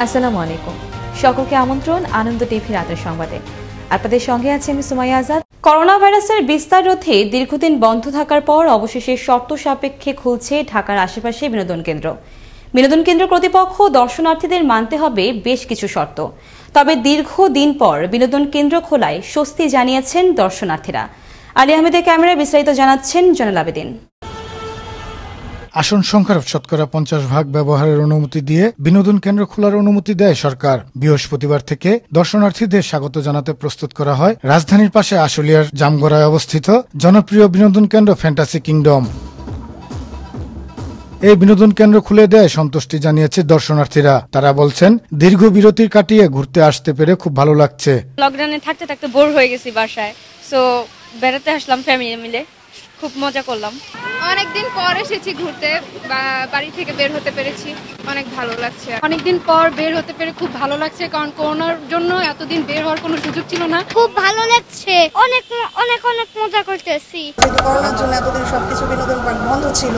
আসসালামু আলাইকুম। সকলকে আমন্ত্রণ আনন্দ টিভি রাতের সংবাদে। আপনাদের সঙ্গে আছি আমি সুমাইয়া আজাদ। করোনা ভাইরাসের বিস্তার রোধে দীর্ঘদিন বন্ধ থাকার পর অবশেষে শর্ত সাপেক্ষে খুলছে ঢাকার আশেপাশে বিনোদন কেন্দ্র। বিনোদন কেন্দ্র কর্তৃপক্ষ দর্শনার্থীদের মানতে হবে বেশ কিছু শর্ত। তবে দীর্ঘদিন পর বিনোদন কেন্দ্র খোলায় স্বস্তি জানিয়েছেন দর্শনার্থীরা। আলী আহমেদের ক্যামেরায় বিস্তারিত জানাচ্ছেন জয়নাল আবেদিন। আসন সংখ্যার শতকরা 50% ব্যবহারের অনুমতি দিয়ে বিনোদন কেন্দ্র খোলার অনুমতি দেয় সরকার। বৃহস্পতিবার থেকে দর্শনার্থীদের স্বাগত জানাতে প্রস্তুত করা হয় রাজধানীর পাশে আশুলিয়ার জামগড়ায় অবস্থিত জনপ্রিয় বিনোদন কেন্দ্র ফ্যান্টাসি কিংডম। এই বিনোদন কেন্দ্র খুলে দেয় সন্তুষ্টি জানিয়েছে দর্শনার্থীরা। তারা বলছেন দীর্ঘ বিরতির কাটিয়ে ঘুরতে আসতে পেরে খুব ভালো লাগছে। লকডাউনে থাকতে থাকতে বোর হয়ে গেছি বাসায়, সো বেড়াতে আসলাম ফ্যামিলি মিলে, খুব মজা করলাম। অনেকদিন পর এসেছি ঘুরতে, বাড়ি থেকে বের হতে পেরেছি, অনেক ভালো লাগছে। অনেকদিন পর বের হতে পেরে খুব ভালো লাগছে, কারণ করোনার জন্য এতদিন বের হওয়ার কোনো সুযোগ ছিল না। খুব ভালো লাগছে, অনেক অনেক অনেক মজা করতেছি। করোনার জন্য এতদিন সবকিছু বিনোদন বন্ধ ছিল,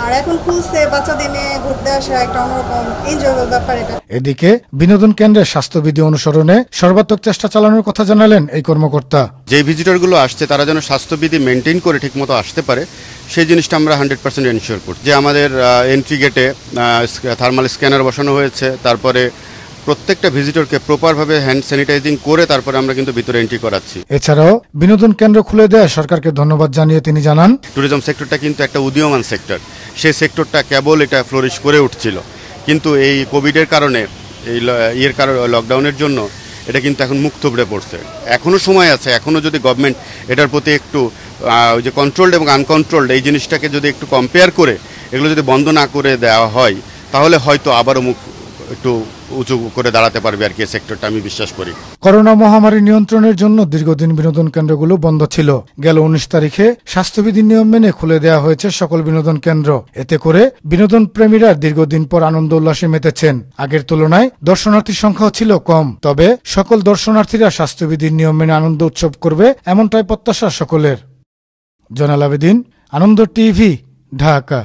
আর এখন খুলছে, বাচ্চাদের নিয়ে ঘুরতে আসা একটা অন্যরকম এনজয়েবল ব্যাপার এটা। এদিকে বিনোদন কেন্দ্রের স্বাস্থ্যবিধি অনুসরণে সর্বাত্মক চেষ্টা চালানোর কথা জানালেন এই কর্মকর্তা। যে ভিজিটরগুলো আসছে তারা যেন স্বাস্থ্যবিধি মেনটেন করে ঠিকমতো আসতে পারে, সেই জিনিসটা আমরা 100% এনশিওর করছি। যে আমাদের এন্ট্রি গেটে থার্মাল স্ক্যানার বসানো হয়েছে, তারপরে প্রত্যেকটা ভিজিটরকে প্রপারভাবে হ্যান্ড স্যানিটাইজিং করে তারপরে আমরা কিন্তু ভিতরে এন্ট্রি করাচ্ছি। এছাড়াও বিনোদন কেন্দ্র খুলে দেয় সরকারকে ধন্যবাদ জানিয়ে তিনি জানান, ট্যুরিজম সেক্টরটা কিন্তু একটা উদীয়মান সেক্টর, সেই সেক্টরটা কেবল এটা ফ্লোরিশ করে উঠছিল, কিন্তু এই কোভিডের কারণে, এই লকডাউনের জন্য এটা কিন্তু এখন মুখ থুবড়ে পড়ছে। এখনও সময় আছে, এখনও যদি গভর্নমেন্ট এটার প্রতি একটু ওই যে কন্ট্রোলড এবং আনকন্ট্রোলড এই জিনিসটাকে যদি একটু কম্পেয়ার করে এগুলো যদি বন্ধ না করে দেওয়া হয়, তাহলে হয়তো আবারও মুখ একটু উঁচু করে দাঁড়াতে পারবে আর কি এই সেক্টরটা, আমি বিশ্বাস করি। করোনা মহামারী নিয়ন্ত্রণের জন্য দীর্ঘদিন বিনোদন কেন্দ্রগুলো বন্ধ ছিল। গেল 19 তারিখে স্বাস্থ্যবিধি নিয়ম মেনে খুলে দেওয়া হয়েছে সকল বিনোদন কেন্দ্র। এতে করে বিনোদন প্রেমীরা দীর্ঘদিন পর আনন্দ উল্লাসে মেতেছেন। আগের তুলনায় দর্শনার্থীর সংখ্যাও ছিল কম, তবে সকল দর্শনার্থীরা স্বাস্থ্যবিধির নিয়ম মেনে আনন্দ উৎসব করবে এমনটাই প্রত্যাশা সকলের। জয়নাল আবেদিন, আনন্দ টিভি, ঢাকা।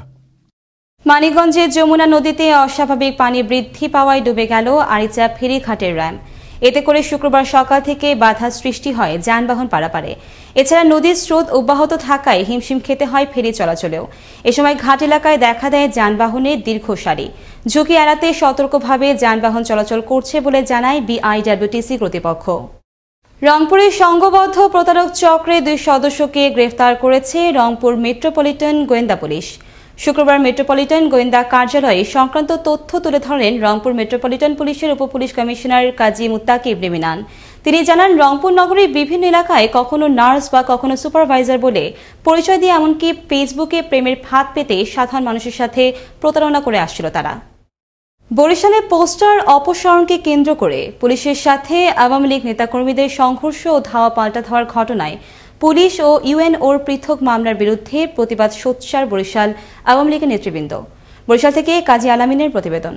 মানিকগঞ্জের যমুনা নদীতে অস্বাভাবিক পানি বৃদ্ধি পাওয়ায় ডুবে গেল আরিচা ফেরিঘাটের র্যাম। এতে করে শুক্রবার সকাল থেকে বাধা সৃষ্টি হয় যানবাহন পারাপারে। এছাড়া নদীর স্রোত অব্যাহত থাকায় হিমশিম খেতে হয় ফেরি চলাচলেও। এ সময় ঘাট এলাকায় দেখা দেয় যানবাহনের দীর্ঘ সারি। ঝুঁকি এড়াতে সতর্কভাবে যানবাহন চলাচল করছে বলে জানায় বিআইডব্লিউটিসি কর্তৃপক্ষ। রংপুরে সংঘবদ্ধ প্রতারক চক্রে 2 সদস্যকে গ্রেফতার করেছে রংপুর মেট্রোপলিটন গোয়েন্দা পুলিশ। শুক্রবার মেট্রোপলিটন গোয়েন্দা কার্যালয়ে সংক্রান্ত তথ্য তুলে ধরেন রংপুর মেট্রোপলিটন পুলিশের উপপুলিশ কমিশনার কাজী মুত্তাকিব রিমিনান। তিনি জানান, রংপুর নগরীর বিভিন্ন এলাকায় কখনো নার্স বা কখনো সুপারভাইজার বলে পরিচয় দিয়ে এমনকি ফেসবুকে প্রেমের ফাঁদ পেতে সাধারণ মানুষের সাথে প্রতারণা করে আসছিল তারা। বরিশালে পোস্টার অপসারণকে কেন্দ্র করে পুলিশের সাথে আওয়ামী লীগ নেতাকর্মীদের সংঘর্ষ ও ধাওয়া পাল্টা ধাওয়ার ঘটনায় পুলিশ ও ইউএনওর পৃথক মামলার বিরুদ্ধে প্রতিবাদ সোচ্চার বরিশাল আওয়ামী লীগের নেতৃবৃন্দ। বরিশাল থেকে কাজী আলামিনের প্রতিবেদন।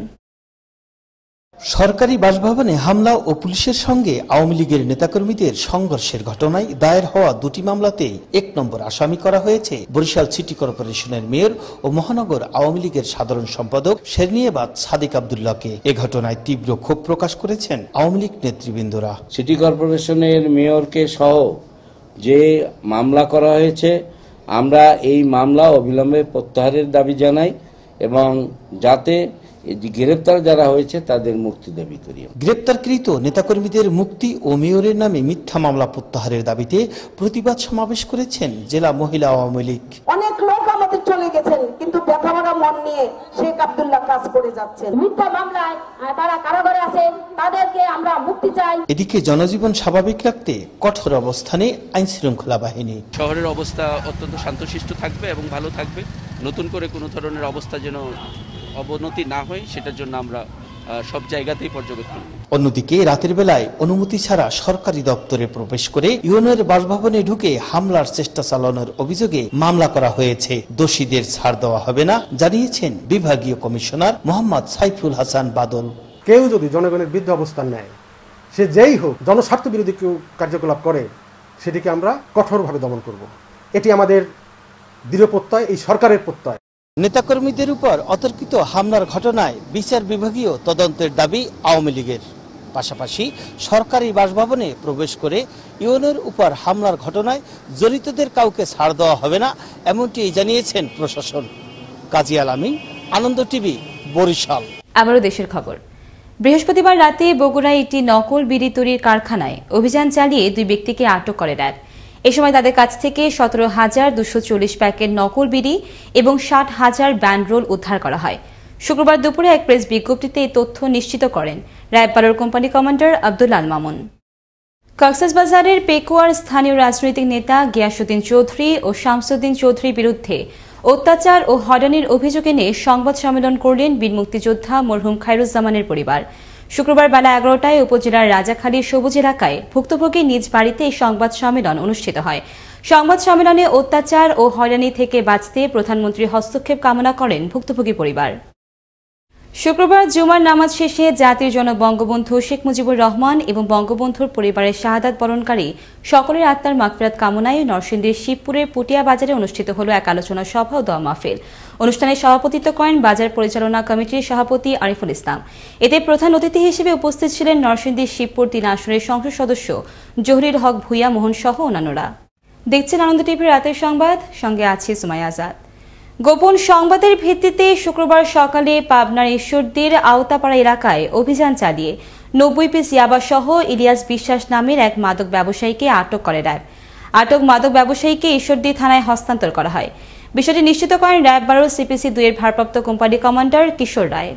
সরকারি বাসভবনে হামলা ও পুলিশের সঙ্গে আওয়ামী লীগের নেতাকর্মীদের সংঘর্ষের ঘটনায় দায়ের হওয়া 2টি মামলাতে 1 নম্বর আসামি করা হয়েছে বরিশাল সিটি কর্পোরেশনের মেয়র ও মহানগর আওয়ামী লীগের সাধারণ সম্পাদক শেরনিয়াবাদ সাদিক আব্দুল্লাহকে। এ ঘটনায় তীব্র ক্ষোভ প্রকাশ করেছেন আওয়ামী লীগ নেতৃবৃন্দরা। সিটি কর্পোরেশনের মেয়রকে সহ যে মামলা করা হয়েছে, আমরা এই মামলা অবিলম্বে প্রত্যাহারের দাবি জানাই এবং যাতে গ্রেপ্তার যারা হয়েছে তাদের মুক্তি দাবি করি। গ্রেপ্তারকৃত নেতাকর্মীদের মুক্তি ও মেয়রের নামে মিথ্যা মামলা প্রত্যাহারের দাবিতে প্রতিবাদ সমাবেশ করেছেন জেলা মহিলা আওয়ামী লীগ। অনেক লোক আমাদের চলে গেছেন, কিন্তু ব্যথাভরা মন নিয়ে শেখ আব্দুল্লাহ কাজ করে যাচ্ছেন। মিথ্যা মামলায় তারা কারাগারে আছেন, তাদেরকে আমরা মুক্তি চাই। এদিকে জনজীবন স্বাভাবিক রাখতে কঠোর অবস্থানে আইন শৃঙ্খলা বাহিনী। শহরের অবস্থা অত্যন্ত শান্তশিষ্ট থাকবে এবং ভালো থাকবে। নতুন করে কোনো ধরনের অবস্থা যেন অবনতি না হয়, সেটার জন্য আমরা সব জায়গাতেই পর্যবেক্ষণ। অন্যদিকে রাতের বেলায় অনুমতি ছাড়া সরকারি দপ্তরে প্রবেশ করে ইউএনওর বাসভবনে ঢুকে হামলার চেষ্টা চালানোর অভিযোগে মামলা করা হয়েছে। দোষীদের ছাড় দেওয়া হবে না জানিয়েছেন বিভাগীয় কমিশনার মোহাম্মদ সাইফুল হাসান বাদল। কেউ যদি জনগণের বিরুদ্ধে অবস্থান নেয়, সে যেই হোক, জনস্বার্থ বিরোধী কেউ কার্যকলাপ করে, সেটিকে আমরা কঠোরভাবে দমন করব। এটি আমাদের দৃঢ় প্রত্যয়, এই সরকারের প্রত্যয়। নেতাকর্মীদের উপর অতর্কিত হামলার ঘটনায় বিচার বিভাগীয় তদন্তের দাবি আওয়ামী লীগের। পাশাপাশি সরকারি বাসভবনে প্রবেশ করে ইউএনের উপর হামলার ঘটনায় জড়িতদের কাউকে ছাড় দেওয়া হবে না, এমনটি জানিয়েছেন প্রশাসন। কাজী আলামিন, আনন্দ টিভি, বরিশাল। আবারও দেশের খবর। বৃহস্পতিবার রাতে বগুড়ায় একটি নকল বিড়ি তৈরির কারখানায় অভিযান চালিয়ে 2 ব্যক্তিকে আটক করে র্যাব। এ সময় তাদের কাছ থেকে 17,240 প্যাকেট নকল বিড়ি এবং 60,000 ব্যান্ডরোল উদ্ধার করা হয়। শুক্রবার দুপুরে এক প্রেস বিজ্ঞপ্তিতে এই তথ্য নিশ্চিত করেন RAB 12 company commander Abdul Al Mamun. কক্সবাজারের পেকুয়ার স্থানীয় রাজনৈতিক নেতা গিয়াসউদ্দিন চৌধুরী ও শামসুদ্দিন চৌধুরীর বিরুদ্ধে অত্যাচার ও হয়রানির অভিযোগ এনে সংবাদ সম্মেলন করলেন বীর মুক্তিযোদ্ধা মরহুম খায়রুজ্জামানের পরিবার। শুক্রবার বেলা 11টায় উপজেলার রাজাখালীর সবুজ এলাকায় ভুক্তভোগী নিজ বাড়িতে এই সংবাদ সম্মেলন অনুষ্ঠিত হয়। সংবাদ সম্মেলনে অত্যাচার ও হয়রানি থেকে বাঁচতে প্রধানমন্ত্রীর হস্তক্ষেপ কামনা করেন ভুক্তভোগী পরিবার। শুক্রবার জুমার নামাজ শেষে জাতির জনক বঙ্গবন্ধু শেখ মুজিবুর রহমান এবং বঙ্গবন্ধুর পরিবারের শাহাদাত বরণকারী সকলের আত্মার মাগফিরাত কামনায় নরসিংদীর শিবপুরের পুটিয়া বাজারে অনুষ্ঠিত হল এক আলোচনা সভা ও দোয়া মাহফিল। অনুষ্ঠানে সভাপতিত্ব করেন বাজার পরিচালনা কমিটির সভাপতি আরিফুল ইসলাম। এতে প্রধান অতিথি হিসেবে উপস্থিত ছিলেন নরসিংদীর শিবপুর 3 আসনের সংসদ সদস্য জহুরুল হক ভূঁইয়া মোহন সহ অন্যান্যরা। দেখছেন আনন্দ টিভির রাতের সংবাদ, সঙ্গে আছি সুমাইয়া আজাদ। গোপন সংবাদের ভিত্তিতে শুক্রবার সকালে পাবনার ঈশ্বরদীর আওতাপাড়া এলাকায় অভিযান চালিয়ে 90 পিস ইয়াবা সহ ইলিয়াস বিশ্বাস নামের এক মাদক ব্যবসায়ীকে আটক করে র্যাব। আটক মাদক ব্যবসায়ীকে ঈশ্বরদী থানায় হস্তান্তর করা হয়। বিষয়টি নিশ্চিত করেন র্যাব 12 CPC 2 এর ভারপ্রাপ্ত কোম্পানি কমান্ডার কিশোর রায়।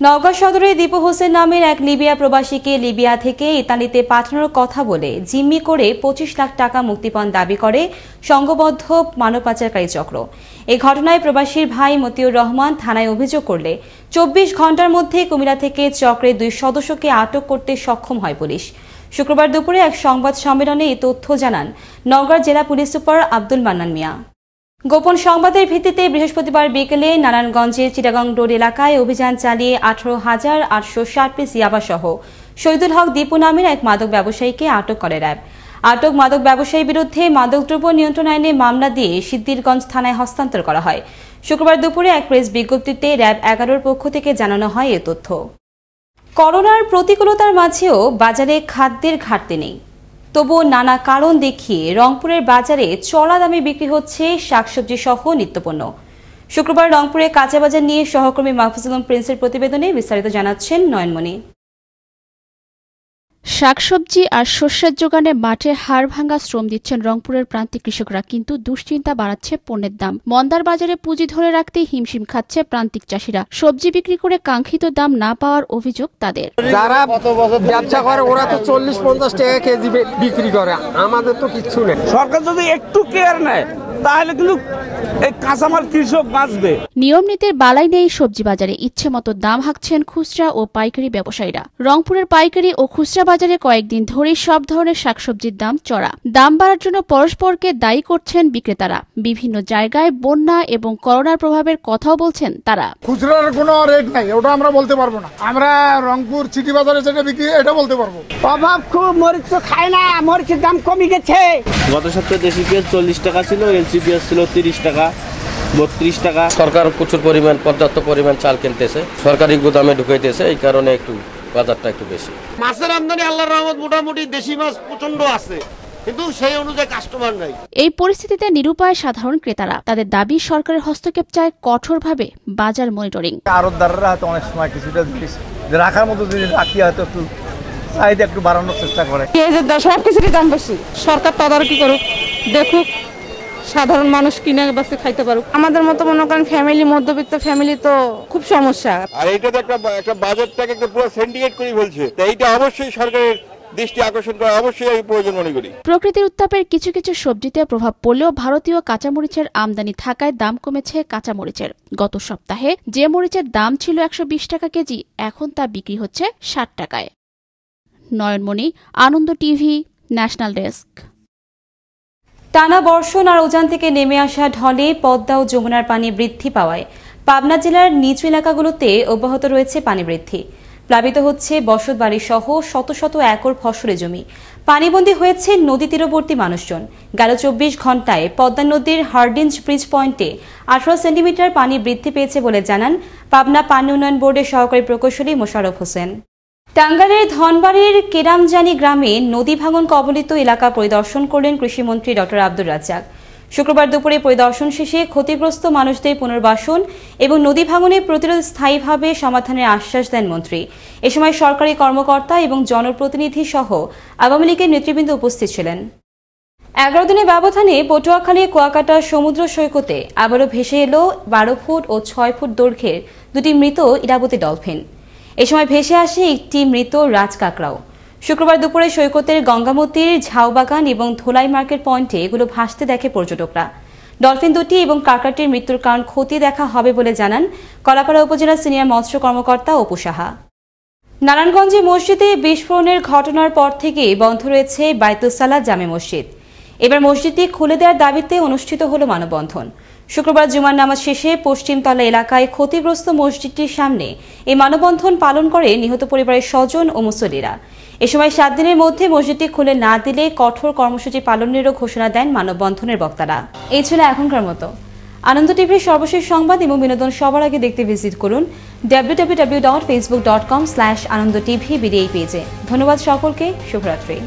নওগাঁ সদরে দীপু হোসেন নামের এক লিবিয়া প্রবাসীকে লিবিয়া থেকে ইতালিতে পাঠানোর কথা বলে জিম্মি করে 25 লাখ টাকা মুক্তিপণ দাবি করে সংঘবদ্ধ মানব পাচারকারী চক্র। এই ঘটনায় প্রবাসীর ভাই মতিউর রহমান থানায় অভিযোগ করলে 24 ঘণ্টার মধ্যে কুমিল্লা থেকে চক্রের 2 সদস্যকে আটক করতে সক্ষম হয় পুলিশ। শুক্রবার দুপুরে এক সংবাদ সম্মেলনে এই তথ্য জানান নওগাঁ জেলা পুলিশ সুপার আব্দুল মান্নান মিয়া। গোপন সংবাদের ভিত্তিতে বৃহস্পতিবার বিকেলে নারায়ণগঞ্জের চিটাগাং রোড এলাকায় অভিযান চালিয়ে 18,860 পিস ইয়াবা সহ শহীদুল হক দীপু নামের এক মাদক ব্যবসায়ীকে আটক করে র্যাব। আটক মাদক ব্যবসায়ীর বিরুদ্ধে মাদকদ্রব্য নিয়ন্ত্রণ আইনে মামলা দিয়ে সিদ্ধিরগঞ্জ থানায় হস্তান্তর করা হয়। শুক্রবার দুপুরে এক প্রেস বিজ্ঞপ্তিতে র্যাব 11 পক্ষ থেকে জানানো হয় এ তথ্য। করোনার প্রতিকূলতার মাঝেও বাজারে খাদ্যের ঘাটতি নেই, তবুও নানা কারণ দেখিয়ে রংপুরের বাজারে চড়া দামে বিক্রি হচ্ছে শাকসবজি সহ নিত্যপণ্য। শুক্রবার রংপুরে কাঁচা বাজার নিয়ে সহকর্মী মাহফুজুল প্রিন্সের প্রতিবেদনে বিস্তারিত জানাচ্ছেন নয়নমণি। শাকসবজি আর শস্যের যোগানে মাঠে হাড় ভাঙা শ্রম দিচ্ছেন রংপুরের প্রান্তিক কৃষকরা, কিন্তু দুশ্চিন্তা বাড়াচ্ছে পণ্যের দাম। মন্দার বাজারে পুঁজি ধরে রাখতে হিমশিম খাচ্ছে প্রান্তিক চাষিরা। সবজি বিক্রি করে কাঙ্ক্ষিত দাম না পাওয়ার অভিযোগ তাদের। যারা ব্যবসা করে ওরা তো 40-50 টাকা কেজি বিক্রি করে, আমাদের তো কিচ্ছু নেই। সরকার যদি একটু কেয়ার নেয় তাহলে কিন্তু এই কাঁচামাল কৃষক বাঁচবে। নিয়ম নীতির বালাই নেই সবজি বাজারে, ইচ্ছে মতো দাম হাঁকছেন খুচরা ও পাইকারি ব্যবসায়ীরা। রংপুরের পাইকারি ও খুচরা বাজারে কয়েকদিন ধরেই সব ধরনের শাকসবজির দাম চড়া। দাম বাড়ার জন্য পরস্পরকে দায়ী করছেন বিক্রেতারা। বিভিন্ন জায়গায় বন্যা এবং করোনার প্রভাবের কথাও বলছেন তারা। খুচরার কোনো রেট নাই, ওটা আমরা বলতে পারবো না। আমরা রংপুর সিটি বাজারে যেটা বিক্রি এটা বলতে পারবো। অভাব খুব, মরিচ তো খায় না, মরিচের দাম কমে গেছে। গত সপ্তাহে দেশি পেঁয়াজ 40 টাকা ছিল, এলসি পেঁয়াজ ছিল 30 টাকা, 32 টাকা। সরকার প্রচুর পরিমাণ পর্যাপ্ত পরিমাণ চাল কিনতেছে, সরকারি গুদামে ঢুকাইতেছে, এই কারণে একটু বাজারটা একটু বেশি। মাছের আমদানি আল্লাহর রহমত মোটামুটি, দেশি মাছ প্রচন্ড আছে, কিন্তু সেই অনুযায়ী কাস্টমার নাই। এই পরিস্থিতিতে নিরুপায় সাধারণ ক্রেতারা। তাদের দাবি সরকারের হস্তক্ষেপ চায় কঠোরভাবে বাজার মনিটরিং। আড়তদাররা হয়তো অনেক সময় কিছুটা জিনিস রাখার মতো যদি রাখি হয়তো একটু চাহিদা একটু বাড়ানোর চেষ্টা করে। সবকিছুরই দাম বেশি, সরকার তদারকি করুক, দেখুক সাধারণ মানুষ কিনে বাসে খাইতে পারুক। আমাদের মতো মনে করেন ফ্যামিলি, মধ্যবিত্ত ফ্যামিলি তো খুব সমস্যা। আর এইটা তো একটা বাজেটটাকে একটা পুরো সিন্ডিকেট করে বলছে, তো এইটা অবশ্যই সরকারের দৃষ্টি আকর্ষণ করা অবশ্যই আমি প্রয়োজন মনে করি। প্রকৃতির উত্তাপের কিছু কিছু সবজিতে প্রভাব পড়লেও ভারতীয় কাঁচামরিচের আমদানি থাকায় দাম কমেছে কাঁচামরিচের। গত সপ্তাহে যে মরিচের দাম ছিল 120 টাকা কেজি, এখন তা বিক্রি হচ্ছে 60 টাকায়। নয়নমণি, আনন্দ টিভি, ন্যাশনাল ডেস্ক। টানা বর্ষণ আর উজান থেকে নেমে আসা ঢলে পদ্মা ও যমুনার পানি বৃদ্ধি পাওয়ায় পাবনা জেলার নিচু এলাকাগুলোতে অব্যাহত রয়েছে পানি বৃদ্ধি। প্লাবিত হচ্ছে বসতবাড়ি সহ শত শত একর ফসলের জমি। পানিবন্দী হয়েছে নদী তীরবর্তী মানুষজন। গেল 24 ঘন্টায় পদ্মা নদীর হার্ডিঞ্জ ব্রিজ পয়েন্টে 18 সেন্টিমিটার পানি বৃদ্ধি পেয়েছে বলে জানান পাবনা পানি উন্নয়ন বোর্ডের সহকারী প্রকৌশলী মোশাররফ হোসেন। টাঙ্গাইলের ধনবাড়ির কেরামজানি গ্রামে নদী ভাঙন কবলিত এলাকা পরিদর্শন করলেন কৃষিমন্ত্রী ডক্টর আব্দুর রাজ্জাক। শুক্রবার দুপুরে পরিদর্শন শেষে ক্ষতিগ্রস্ত মানুষদের পুনর্বাসন এবং নদী ভাঙনের প্রতিরোধ স্থায়ীভাবে সমাধানের আশ্বাস দেন মন্ত্রী। এ সময় সরকারি কর্মকর্তা এবং জনপ্রতিনিধি সহ আওয়ামী লীগের নেতৃবৃন্দ উপস্থিত ছিলেন। 11 দিনের ব্যবধানে পটুয়াখালী কুয়াকাটা সমুদ্র সৈকতে আবারও ভেসে এলো 12 ফুট ও 6 ফুট দৈর্ঘ্যের দুটি মৃত ইরাবতী ডলফিন। এ সময় ভেসে আসে একটি মৃত রাজকাকড়াও। শুক্রবার দুপুরে সৈকতের গঙ্গামতির ঝাউবাগান এবং ধোলাই মার্কেট পয়েন্টে এগুলো ভাসতে দেখে পর্যটকরা। ডলফিন দুটি এবং কাকাটির মৃত্যুর কারণ খতিয়ে দেখা হবে বলে জানান কলাপাড়া উপজেলা সিনিয়র মৎস্য কর্মকর্তা অপু সাহা। নারায়ণগঞ্জে মসজিদে বিস্ফোরণের ঘটনার পর থেকে বন্ধ রয়েছে বাইতুসালাহ জামে মসজিদ। এবার মসজিদটি খুলে দেওয়ার দাবিতে অনুষ্ঠিত হল মানববন্ধন। শুক্রবার জুমার নামাজ শেষে পশ্চিমতলা এলাকায় ক্ষতিগ্রস্ত মসজিদটির সামনে এই মানববন্ধন পালন করে নিহত পরিবারের স্বজন ও মুসল্লিরা। এ সময় 7 দিনের মধ্যে মসজিদটি খুলে না দিলে কঠোর কর্মসূচি পালনেরও ঘোষণা দেন মানববন্ধনের বক্তারা। এই ছিল এখনকার মতো। আনন্দ টিভির সর্বশেষ সংবাদ এবং বিনোদন সবার আগে দেখতে ভিজিট করুন www.facebook.com/anandotv এই পেজে। ধন্যবাদ সকলকে। শুভরাত্রি।